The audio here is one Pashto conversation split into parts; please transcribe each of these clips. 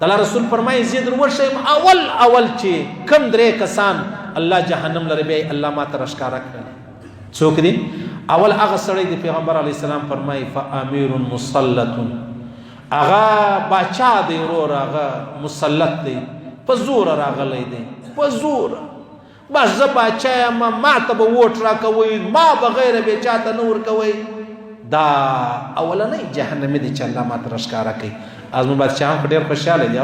الله رسول فرمایي زه در ورشم اول چې کم درې کسان الله جهنم لري به الله ما ته راشکاره کړل. څوک دي؟ اول هغه سړی دی پیغمبر علیه السلام فرمایي فامیر مسلط، هغه باچا دی ورور، هغه مسلط دی، په زور راغلی دی، په زور بس زه باچا یم، ما ته به ووټ راکوئ، ما بغیر بې چا ته نه ورکوئ. دا اولنی جهنمي دی چې الله ما ته راښکاره کوي. زموږ بادشاهان خو ډېر خوشحاله دي.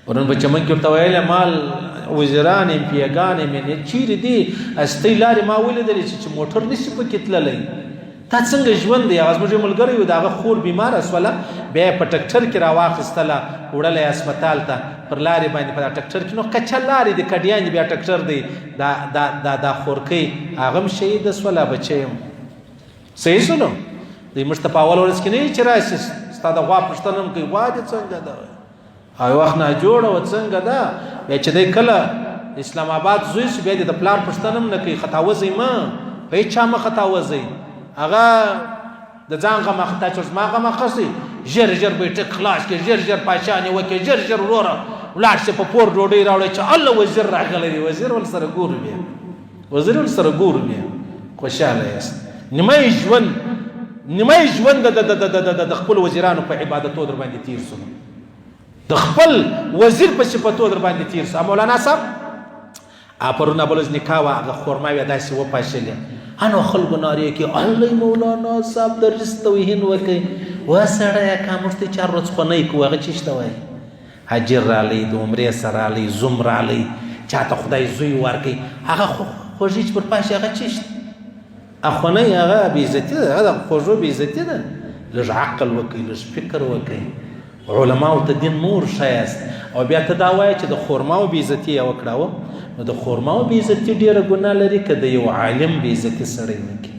پرون په چمن کې ورته ویل مال وزیران یم پیګان یم چیرې دي استۍ لارې ما ولیدلې چې موټر نشي پکې تللی. دا څنګه ژوند دی؟ هغه زموږ ملګری و د هغه خور بیماره شوله، بیا یې په ټکټر کې راواخیستله وړله یې هسپتال ته پر لارې باندې په دا ټکټر کې. نو کچه لارې دي کډیان دي بیا ټکټر دی. دا خورکۍ هغه هم شهیده شوله بچی یم. صحیح شو نو دوی موږ ته په اول ورځ کې نه وي چې راشي ستا د غوا پوښتنه هم کوي غوا دې څنګه ده او وخت ناجوړه وه څنګه ده. بیا چې دی کله اسلام آباد زوی شو بیا دې د پلار پوښتنه هم نه کوي. خطاوځئ مه په هېڅ چا مه خطاوځئ. هغه د ځان غم اخته چې زما غم اخستې ژر ژر به یې ټک خلاص کړي، ژر ژر پاچا نیوکې، ژر ژر وروره ولاړ شي په پور ډوډۍ راوړی چې الله وزیر راغلی دی. وزیر ورسره ګورو بیا، وزیر ورسره ګورو بیا خوشحاله یاست. نیمه ژوند د خپل وزیرانو په عبادتو در باندې تیر شو، د خپل وزیر په صفتو در باندې تیر شو. مولانا صاحب پرونه بلوز نکاح وه، هغه خورما بیا داسې وپاشلې، انو خلکو نارې کوي الله مولانا صاحب د رزق توهین وکړي. وا سړیه که موږ ته چار ورځ خونی کوو هغه چی شته وایي؟ حجر رالی، د عمرې سره رالی، زوم رالی، چاته خدای زوی ورکوي هغه خوږي چې پر پاشي هغه چی شته؟ اخونی هغه بېعزتي ده، هغه د خوږو بېعزتي ده. لږ عقل وکړئ، لږ فکر وکړئ، علماو ته دین نور ښایست. او بیا ته دا وایه چې د خورماو بېعزتي یې وکړه، نو د خورماو بېعزتي ډېره ګناه لري که د یو عالم بېعزتي سړی وکړي.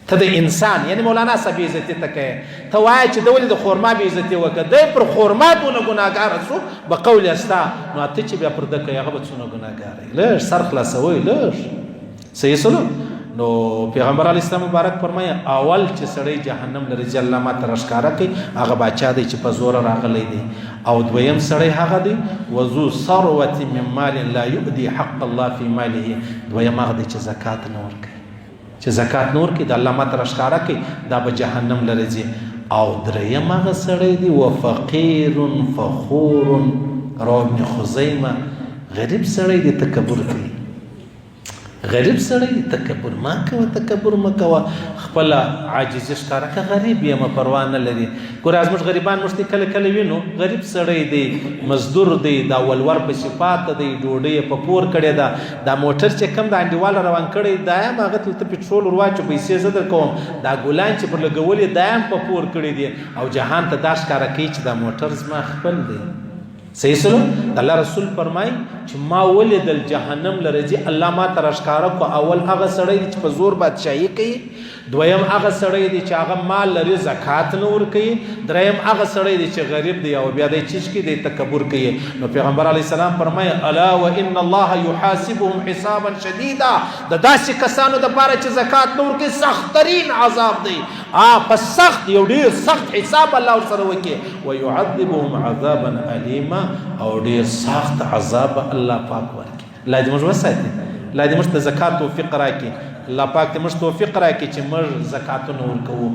ته د انسان یعنې مولانا صاحب بېعزتي ته کوې، ته وایه چې ده ولې د خورما بېعزتي وکړه، دی پر خورما دونه ګناهګاره شو بقول ستا، نو ته چې بیا پر ده کوې هغه به څونه ګناهګاره وي. لږ سر خلاصوئ لږ. صحیح سلو. نو پیغمبر علیه السلام مبارک فرمایي اول چې سړی جهنم لري چې الله ماته راښکاره کوي هغه باچا دی چې په زوره راغلی دی. او دویم سړی هغه دی وذو ثروة من مال لا یؤدي حق الله فی ماله. دویم هغه دی چې زکات نه ورکوي، چې زکات نه ورکوي د الله ماته راښکاره کوي دا به جهنم لري ځي. او دریم هغه سړی دی وفقیر فخور. رواه ابن خزیمه. غریب سړی دی تکبر کوي، غریب سړی تکبر ما کوه، تکبر مه کوه، خپله عاجزي ښکاره که غریب یم پروا نه لري. ګوره زموږ غریبان موږ کله کله وینو غریب سړی دی، مزدور دی، دا ولور پسې پاته دی، ډوډۍ یې په پور کړې ده، دا موټر چې کوم د انډیواله روان کړی دا یم هغه ته پټرول ور واچو پیسې زه در کوم، دا ګلان چې پر لګولي دا یم په پور کړي دي. او جهان ته دا ښکاره کوي چې دا موټر زما خپل دی. صحیح سلو. الله رسول فرمایي چې ما ولیدل جهنم لره ځي الله ما ته راښکاره کو. اول هغه سړی دی چې په زور بادشاهي کوي، دویم هغه سړی دی چې هغه مال لري زکات نه ورکوي، دریم هغه سړی دی چې غریب دی او بیا دی چیچکي دی تکبر کوي. نو پیغمبر علیه السلام فرمایي الا وان الله یحاسبهم حسابا شدیدا. د داسې کسانو دپاره چې زکات نه ورکوي سختترین عذاب دی، په سخت یو ډېر سخت حساب الله ورسره وکړي. ویعذبهم عذابا الیما. او ډېر سخت عذاب الله پاک ورکړي. الله دې موږ وساتي، الله دې موږ ته زکات توفیق راکړي، الله پاک دې موږ توفیق راکړي چې موږ زکاتونه ورکوو.